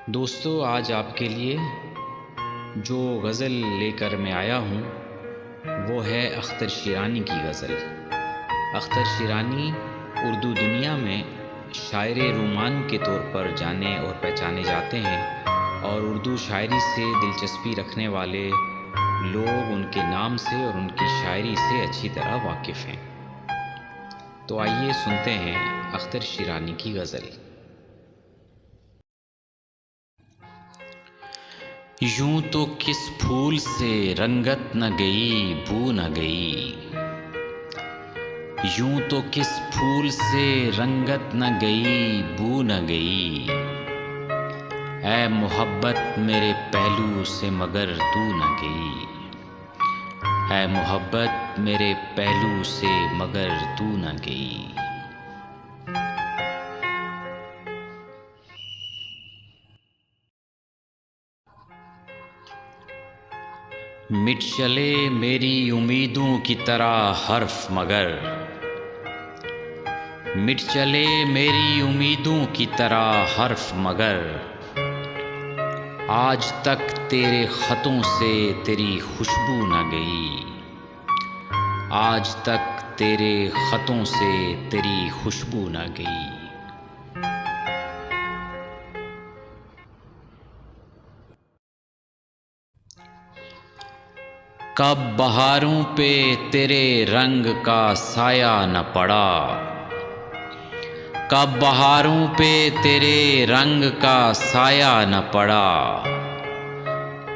दोस्तों, आज आपके लिए जो गज़ल लेकर मैं आया हूँ वो है अख्तर शिरानी की गज़ल। अख्तर शिरानी उर्दू दुनिया में शायर रुमान के तौर पर जाने और पहचाने जाते हैं और उर्दू शायरी से दिलचस्पी रखने वाले लोग उनके नाम से और उनकी शायरी से अच्छी तरह वाकिफ़ हैं। तो आइए सुनते हैं अख्तर शिरानी की गज़ल। यूं तो किस फूल से रंगत न गई बू न गई, यूं तो किस फूल से रंगत न गई बू न गई। ऐ मोहब्बत मेरे पहलू से मगर तू न गई, ऐ मोहब्बत मेरे पहलू से मगर तू न गई। मिट चले मेरी उम्मीदों की तरह हर्फ मगर, मिट चले मेरी उम्मीदों की तरह हर्फ मगर। आज तक तेरे ख़तों से तेरी खुशबू न गई, आज तक तेरे ख़तों से तेरी खुशबू न गई। कब बहारों पे तेरे रंग का साया न पड़ा, कब बहारों पे तेरे रंग का साया न पड़ा।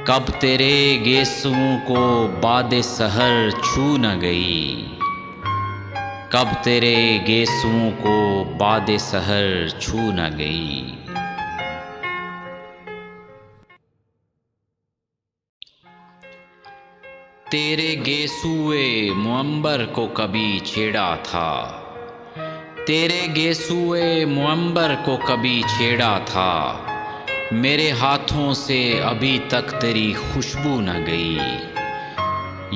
कब तेरे गेसुओं को बादे सहर छू न गई, कब तेरे गेसुओं को बादे सहर छू न गई। तेरे गेसुए मुअम्बर को कभी छेड़ा था, तेरे गेसुए मुअम्बर को कभी छेड़ा था। मेरे हाथों से अभी तक तेरी खुशबू न गई,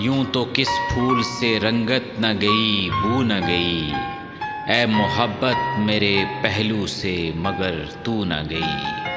यूं तो किस फूल से रंगत न गई बू न गई। ऐ मोहब्बत मेरे पहलू से मगर तू न गई।